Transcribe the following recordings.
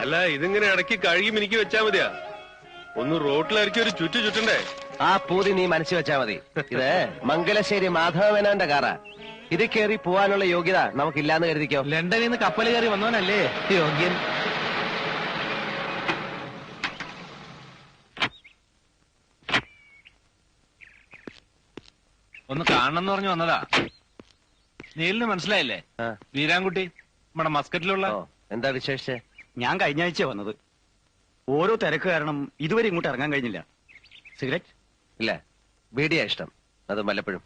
അല്ല ഇതിങ്ങനെ ഇടയ്ക്ക് കഴുകി മിനിക്ക് വെച്ചാ മതിയാ. ഒന്ന് റോട്ടിലിറക്കി ഒരു ചുറ്റണ്ടേ? ആ പൂതി നീ മനസ്സിൽ വെച്ചാ മതി. ഇത് മംഗലശ്ശേരി മാധവമേനോന്റെ കാറാ. ഇത് കയറി പോവാനുള്ള യോഗ്യത നമുക്കില്ലാന്ന് കരുതിക്കോ. ലണ്ടനിൽ നിന്ന് കപ്പൽ കയറി വന്നവനല്ലേ യോഗ്യൻ. ഒന്ന് കാണണമെന്ന് പറഞ്ഞു വന്നതാ. നീലിന് മനസ്സിലായില്ലേ? വീരാൻകുട്ടി, നമ്മുടെ മസ്കറ്റിലുള്ള. എന്താ വിശേഷിച്ച്? ഞാൻ കഴിഞ്ഞ ആഴ്ച വന്നത്. ഓരോ തിരക്ക് കാരണം ഇതുവരെ ഇങ്ങോട്ട് ഇറങ്ങാൻ കഴിഞ്ഞില്ല. സിഗരറ്റ് ഇല്ല, ബീഡിയാ ഇഷ്ടം. അത് വല്ലപ്പോഴും.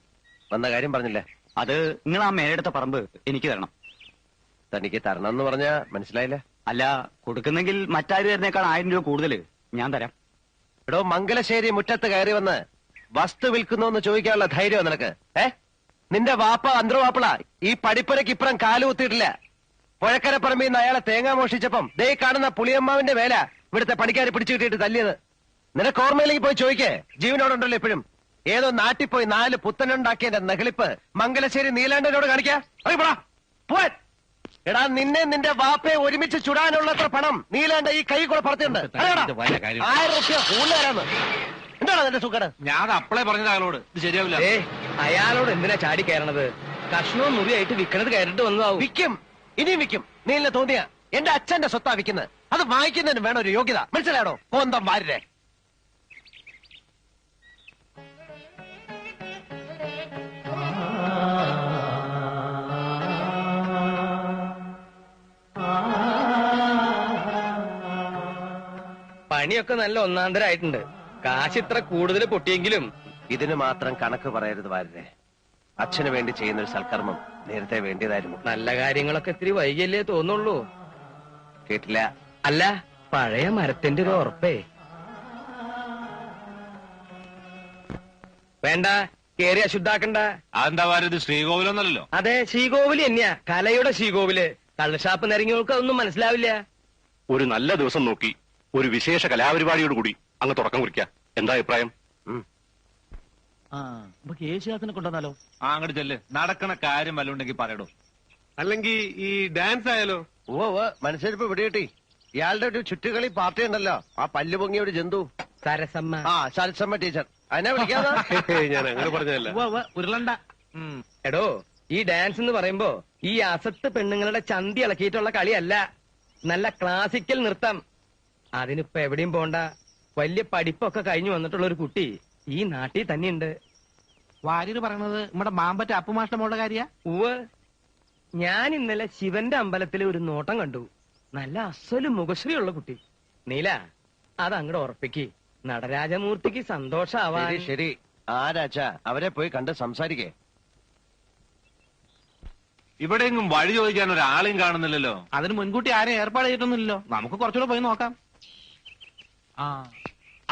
വന്ന കാര്യം പറഞ്ഞില്ലേ? അത് നിങ്ങൾ ആ മേലെടുത്ത പറമ്പ് എനിക്ക് തരണം. തനിക്ക് തരണം എന്ന് പറഞ്ഞാ മനസ്സിലായില്ല. അല്ല, കൊടുക്കുന്നെങ്കിൽ മറ്റാര് തരുന്നേക്കാൾ 1000 രൂപ കൂടുതൽ ഞാൻ തരാം. എടോ, മംഗലശ്ശേരി മുറ്റത്ത് കയറി വന്ന് വസ്തു വിൽക്കുന്നു എന്ന് ചോദിക്കാനുള്ള ധൈര്യം നിനക്ക്? നിന്റെ വാപ്പ അന്തർവാപ്പിള ഈ പടിപ്പുരക്ക് ഇപ്പുറം കാലുകുത്തിയിട്ടില്ല. പുഴക്കരപ്പറമ്പിൽ നിന്ന് അയാളെ തേങ്ങ മോഷിച്ചപ്പം ദേ കാണുന്ന പുളിയമ്മാവിന്റെ വേല ഇവിടുത്തെ പണിക്കാരെ പിടിച്ചു കിട്ടിയിട്ട് തല്ലിയത്. നിനക്ക് ഓർമ്മയിലേക്ക് പോയി ചോദിക്കേ. ജീവനോടുണ്ടല്ലോ ഇപ്പോഴും. ഏതോ നാട്ടിൽ പോയി 4 പുത്തനുണ്ടാക്കിയതിന്റെ നെഹളിപ്പ് മംഗലശ്ശേരി നീലാണ്ടനോട് കാണിക്കാ. എടാ, നിന്നെ നിന്റെ വാപ്പയെ ഒരുമിച്ച് ചുടാനുള്ളത്ര പണം നീലാണ്ട ഈ കൈ കൂടെ പറത്തിയുണ്ട്. 1000 രൂപ കൂടുതലാരാന്ന്. എന്താണ് അതിന്റെ സുഖം? ഞാൻ അപ്പളേ പറഞ്ഞത് അയാളോട് ഇത് ശരിയാവില്ല. അയാളോട് എന്തിനാ ചാടി കയറണത്? കഷ്ണവും മുറിയായിട്ട് വിൽക്കണത് കയറിട്ട് വന്നതാവും. വിൽക്കും, ഇനിയും വിൽക്കും. നീലിനെ തോന്നിയ എന്റെ അച്ഛന്റെ സ്വത്താ വിൽക്കുന്നത്. അത് വാങ്ങിക്കുന്നതിന് വേണം ഒരു യോഗ്യത. മനസ്സിലാണോ? കോന്തം വാരരെ. പണിയൊക്കെ നല്ല ഒന്നാന്തരായിട്ടുണ്ട്. കാശ് ഇത്ര കൂടുതൽ പൊട്ടിയെങ്കിലും ഇതിന് മാത്രം കണക്ക് പറയരുത് വാരരെ. അച്ഛന് വേണ്ടി ചെയ്യുന്ന ഒരു സൽക്കർമ്മം നേരത്തെ വേണ്ടിയതായിരുന്നു. നല്ല കാര്യങ്ങളൊക്കെ ഇത്തിരി വൈകിയല്ലേ തോന്നുള്ളൂ. കേട്ടില്ല? അല്ല, പഴയ മരത്തിന്റെ ഒരു ഉറപ്പേ. വേണ്ട, കേറി അശുദ്ധാക്കണ്ട. അതെന്താ ഇത് ശ്രീകോവിലൊന്നല്ലോ? അതെ, ശ്രീകോവില് തന്നെയാ. കലയുടെ ശ്രീകോവില്. കള്ളുഷാപ്പ് നിരങ്ങിയവർക്ക് അതൊന്നും മനസ്സിലാവില്ല. ഒരു നല്ല ദിവസം നോക്കി ഒരു വിശേഷ കലാപരിപാടിയോട് കൂടി അങ്ങ് തുടക്കം കുറിക്കാം. എന്താ അഭിപ്രായം? യേശുദാസിനെ കൊണ്ടുവന്നാലോ? അങ്ങോട്ട് ചെല്ല്. നടക്കണ കാര്യം വല്ലുണ്ടെങ്കിൽ പറയടോ. അല്ലെങ്കിൽ ഈ ഡാൻസ് ആയാലോ? മനസ്സിലിപ്പോ പിടികിട്ടി. ഇയാളുടെ ഒരു ചുറ്റുകളി പാർട്ടി ഉണ്ടല്ലോ, ആ പല്ലു പൊങ്ങിയ ഒരു ജന്തു. സരസമ്മ. സരസമ്മ ടീച്ചർ. അതിനെ വിളിക്കാതെ. ഞാൻ അങ്ങനെ പറഞ്ഞല്ല. ഉരുളണ്ട. എടോ, ഈ ഡാൻസ് എന്ന് പറയുമ്പോ ഈ അസത്ത് പെണ്ണുങ്ങളുടെ ചന്തി ഇളക്കിയിട്ടുള്ള കളിയല്ല. നല്ല ക്ലാസിക്കൽ നൃത്തം. അതിനിപ്പോ എവിടെയും പോണ്ട. വലിയ പഠിപ്പൊക്കെ കഴിഞ്ഞു വന്നിട്ടുള്ള ഒരു കുട്ടി ഈ നാട്ടിൽ തന്നെയുണ്ട്. വാര്യര് പറയണത് നമ്മുടെ മാമ്പറ്റ അപ്പുമാഷ്ട മോളുടെ കാര്യ? ഉവ്, ഞാൻ ഇന്നലെ ശിവന്റെ അമ്പലത്തിൽ ഒരു നോട്ടം കണ്ടു. നല്ല അസ്വല് മുഖശ്രീയുള്ള കുട്ടി. നീല, അത് അങ്ങോട്ട് ഉറപ്പിക്ക്. നടരാജമൂർത്തിക്ക് സന്തോഷാവാൻ. ശരി, ആരാച്ചാ അവരെ പോയി കണ്ട് സംസാരിക്കേ. ഇവിടെയെങ്കിലും വഴി ചോദിക്കാൻ ഒരാളെയും കാണുന്നില്ലല്ലോ. അതിന് മുൻകൂട്ടി ആരെയും ഏർപ്പാട് ചെയ്തിട്ടൊന്നുമില്ലല്ലോ. നമുക്ക് കുറച്ചുകൂടെ പോയി നോക്കാം.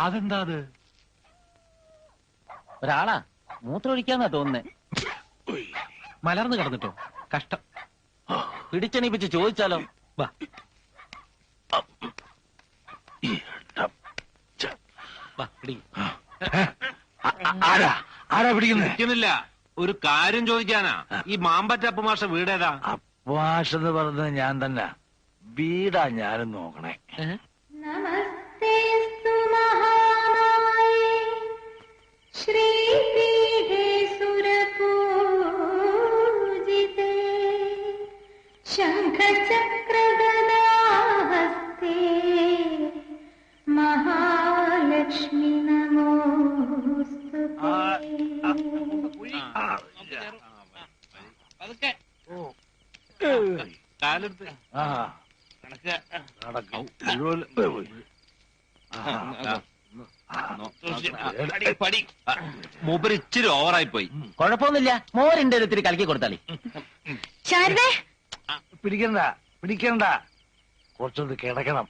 അതെന്താ അത്? ഒരാളാ മൂത്രമൊഴിക്കാന്നാ തോന്നുന്നേ. മലർന്നു കിടന്നിട്ടോ? കഷ്ടം. പിടിച്ചെണീപ്പിച്ച് ചോദിച്ചാലോ? വാ. ആരാ പിടിക്കുന്നില്ല. ഒരു കാര്യം ചോദിക്കാനാ. ഈ മാമ്പറ്റ അപ്പുമാഷ വീടേതാ? അപ്പുമാഷെന്ന് പറഞ്ഞത് ഞാൻ തന്നെ. വീടാ ഞാനും നോക്കണേ. നമസ്തേസ്തു മഹാമായേ ശ്രീപീഠേ സുരപൂജിതേ ശംഖചക്രഗദാഹസ്തേ മഹാലക്ഷ്മി നമോസ്തുതേ. കാലെടുത്ത് മൂപ്പര് ഇച്ചിരി ഓവറായി പോയി. കുഴപ്പമൊന്നുമില്ല, മോരിന്റെ ഒത്തിരി കലക്കി കൊടുത്താളി. പിടിക്കണ്ട, കുറച്ചൊന്ന് കിടക്കണം.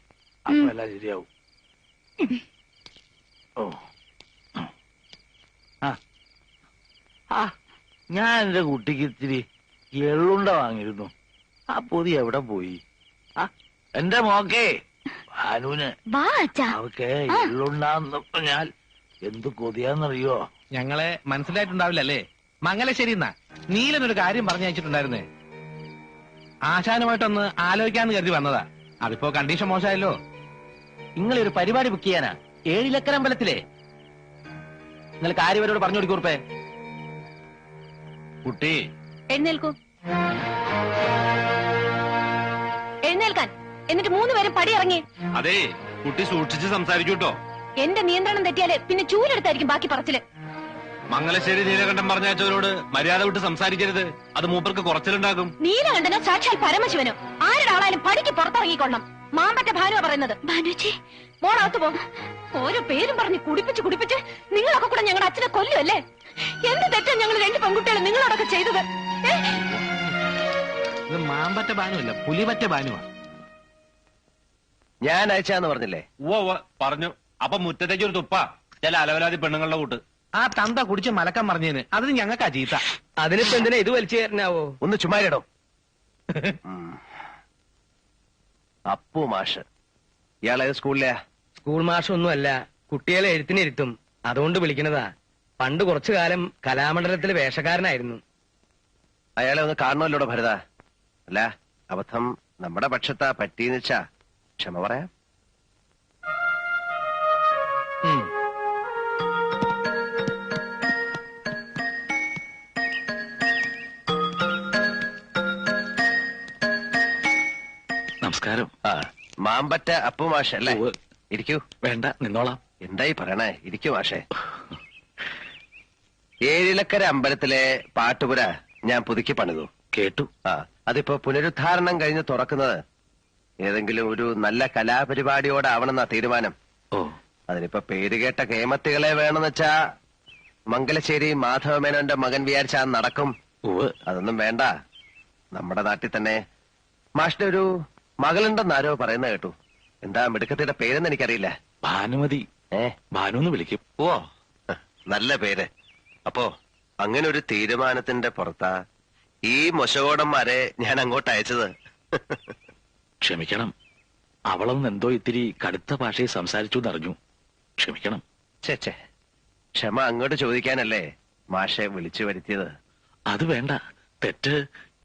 അപ്പൊ എല്ലാം ശരിയാവും. ഞാൻ എന്റെ കുട്ടിക്ക് ഇത്തിരി എള്ളുണ്ട വാങ്ങിയിരുന്നു. ആ പൊതി എവിടെ പോയി? എന്റെ മോക്കേ ഭാനുവിന് അവക്ക് എള്ളുണ്ടാന്ന് പറഞ്ഞാൽ എന്ത് കൊതിയാന്നറിയോ? ഞങ്ങളെ മനസ്സിലായിട്ടുണ്ടാവില്ലല്ലേ? മംഗലശ്ശേരി എന്നാ നീലനൊരു കാര്യം പറഞ്ഞു അയച്ചിട്ടുണ്ടായിരുന്നേ. ആശാനുമായിട്ടൊന്ന് ആലോചിക്കാന്ന് കരുതി വന്നതാ. അതിപ്പോ കണ്ടീഷൻ മോശമായല്ലോ. നിങ്ങൾ ഒരു പരിപാടി ബുക്ക് ചെയ്യാനാ 7 ലക്കര അമ്പലത്തിലെ. നിങ്ങൾ കാര്യവരോട് പറഞ്ഞു കൊടുക്കൂർപ്പേ. കുട്ടി എഴുന്നേൽക്കൂ. എഴുന്നേൽക്കാൻ. എന്നിട്ട് 3 പേരും പടി ഇറങ്ങി. അതെ, കുട്ടി സൂക്ഷിച്ച് സംസാരിക്കൂട്ടോ. എന്റെ നിയന്ത്രണം തെറ്റിയാല് പിന്നെ ചൂലെടുത്തായിരിക്കും ബാക്കി പറച്ചില്. മംഗലശ്ശേരി നീലകണ്ഠൻ പറഞ്ഞയച്ചവരോട് മര്യാദ വിട്ട് സംസാരിക്കരുത്. അത് മൂപ്പർക്ക് കുറച്ചിലുണ്ടാകും. നീലകണ്ഠനോ സാക്ഷാൽ പരമശിവനോ ആരുടെ ആളായാലും പടിക്ക് പുറത്തിറങ്ങിക്കൊള്ളണം. മാമ്പറ്റ ഭാനുവ പറയുന്നത്. ഭാനുച്ചി മോളകത്ത് പോ. ഓരോ പേരും പറഞ്ഞ് കുടിപ്പിച്ച് നിങ്ങളൊക്കെ കൂടെ ഞങ്ങളുടെ അച്ഛനെ കൊല്ലുമല്ലേ? എന്ത് തെറ്റാ ഞങ്ങൾ 2 പെൺകുട്ടികളും നിങ്ങളോടൊക്കെ ചെയ്തത്? ഇത് മാമ്പറ്റ ബാനുവല്ല, പുലിപറ്റ ബാനുവാ. ഞാൻ അയച്ചാന്ന് പറഞ്ഞില്ലേ? ഉവ്വ പറഞ്ഞു. അപ്പൊ മുറ്റത്തേക്ക് ഒരു തുപ്പ ചില അലവലാതി പെണ്ണുങ്ങളുടെ കൂട്ട്. ആ തന്ത കുടിച്ച് മലക്കം പറഞ്ഞതിന് അതിന് ഞങ്ങൾക്ക് ചീത്ത. അതിനിപ്പോ എന്തിനാ ഇത് വലിച്ചു കയറിനാവോ? ഒന്ന് ചുമ്മാരിടോ. അപ്പു മാഷ് ഇയാളേത് സ്കൂളിലെയാ? സ്കൂൾ മാഷൊന്നുമല്ല, കുട്ടികളെ എഴുത്തിനിരുത്തും, അതുകൊണ്ട് വിളിക്കണതാ. പണ്ട് കുറച്ചു കാലം കലാമണ്ഡലത്തിലെ വേഷക്കാരനായിരുന്നു. അയാളെ ഒന്ന് കാണണമല്ലോടോ ഭരത. അല്ല, അബദ്ധം നമ്മുടെ പക്ഷത്താ പറ്റീന്ന് വെച്ചാ ക്ഷമ പറയാം. നമസ്കാരം. മാമ്പറ്റ അപ്പു മാഷ് അല്ലേ? ഉവ്വ്. ഇരിക്കൂ. വേണ്ട, നിന്നോളാം. എന്തായി പറയണേ? ഇരിക്കൂ മാഷേ. 7 ലക്കര അമ്പലത്തിലെ പാട്ടുപുര ഞാൻ പുതുക്കി പണിതു. കേട്ടു. അതിപ്പോ പുനരുദ്ധാരണം കഴിഞ്ഞ് തുറക്കുന്നത് ഏതെങ്കിലും ഒരു നല്ല കലാപരിപാടിയോടാവണമെന്നാ തീരുമാനം. ഓ, അതിനിപ്പോ പേരുകേട്ട കേമത്തികളെ വേണമെന്ന് വെച്ചാ മംഗലശ്ശേരി മാധവമേനോന്റെ മകൻ വിചാരിച്ചാ നടക്കും. ഉവ്വ്. അതൊന്നും വേണ്ട. നമ്മുടെ നാട്ടിൽ തന്നെ മാഷിന്റെ ഒരു മകളുണ്ടെന്ന് ആരോ പറയുന്നത് കേട്ടു. എന്താ മിടുക്കത്തിയുടെ പേരെന്ന് എനിക്കറിയില്ല. ഭാനുമതി. ഭാനു എന്ന് വിളിക്കും. ഓ, നല്ല പേര്. അപ്പോ അങ്ങനെ ഒരു തീരുമാനത്തിന്റെ പുറത്താ ഈ മൊശകോടന്മാരെ ഞാൻ അങ്ങോട്ട് അയച്ചത്. ക്ഷമിക്കണം, അവളൊന്ന് എന്തോ ഇത്തിരി കടുത്ത ഭാഷയിൽ സംസാരിച്ചു എന്നറിഞ്ഞു. ക്ഷമിക്കണം. ചേച്ചേ, ക്ഷമ അങ്ങോട്ട് ചോദിക്കാനല്ലേ മാഷെ വിളിച്ചു വരുത്തിയത്. അത് വേണ്ട, തെറ്റ്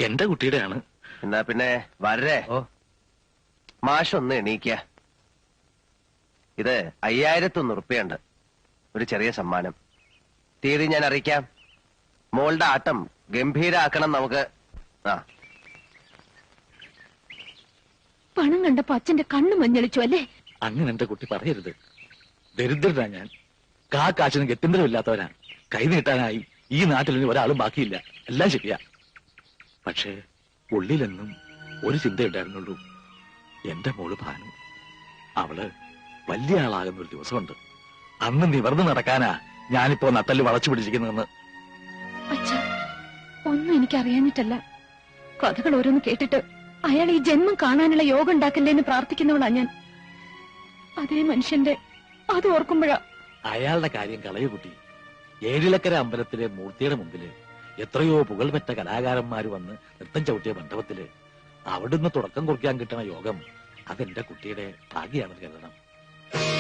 എന്റെ കുട്ടിയുടെയാണ്. എന്നാ പിന്നെ വരേ. മാഷൊന്ന് എണീക്ക. ഇത് 5001 ഉറുപ്പിയുണ്ട്, ഒരു ചെറിയ സമ്മാനം. തീയതി ഞാൻ അറിയിക്കാം. മോളുടെ ആട്ടം ഗംഭീരാക്കണം നമുക്ക്. പണം കണ്ടപ്പോ അച്ഛന്റെ കണ്ണു മഞ്ഞളിച്ചു അല്ലേ? അങ്ങനെ എന്റെ കുട്ടി പറയരുത്. ദരിദ്രനാ ഞാൻ. കാശിന് ഗത്യന്തരമില്ലാത്തവനാ. കൈ നീട്ടാനായി ഈ നാട്ടിൽ ഇനി ഒരാളും ബാക്കിയില്ല. എല്ലാം ശരിയാ. പക്ഷേ ഉള്ളിലെന്നും ഒരു ചിന്തയുണ്ടായിരുന്നുള്ളൂ. എന്റെ മോള് ഭാനു. അവള് വലിയ ആളാകുന്ന ഒരു ദിവസമുണ്ട്. അന്ന് നിവർന്നു നടക്കാനാ ഞാനിപ്പോ നട്ടല് വളച്ചു പിടിച്ചിരിക്കുന്നതെന്ന്. അച്ഛ, ഒന്നും എനിക്ക് അറിയാഞ്ഞിട്ടല്ല. കഥകൾ ഓരോന്ന് കേട്ടിട്ട് അയാൾ ഈ ജന്മം കാണാനുള്ള യോഗം ഉണ്ടാക്കല്ലേ എന്ന് പ്രാർത്ഥിക്കുന്നവളാ ഞാൻ. അതേ മനുഷ്യന്റെ അത് ഓർക്കുമ്പോഴാ. അയാളുടെ കാര്യം കളയു കുട്ടി. 7 ലക്കര അമ്പലത്തിലെ മൂർത്തിയുടെ മുമ്പില് എത്രയോ പുകൾപെറ്റ കലാകാരന്മാര് വന്ന് നൃത്തം ചവിട്ടിയ മണ്ഡപത്തില് അവിടുന്ന് തുടക്കം കുറിക്കാൻ കിട്ടണ യോഗം അതെന്റെ കുട്ടിയുടെ ഭാഗ്യാണെന്ന് കരുതണം.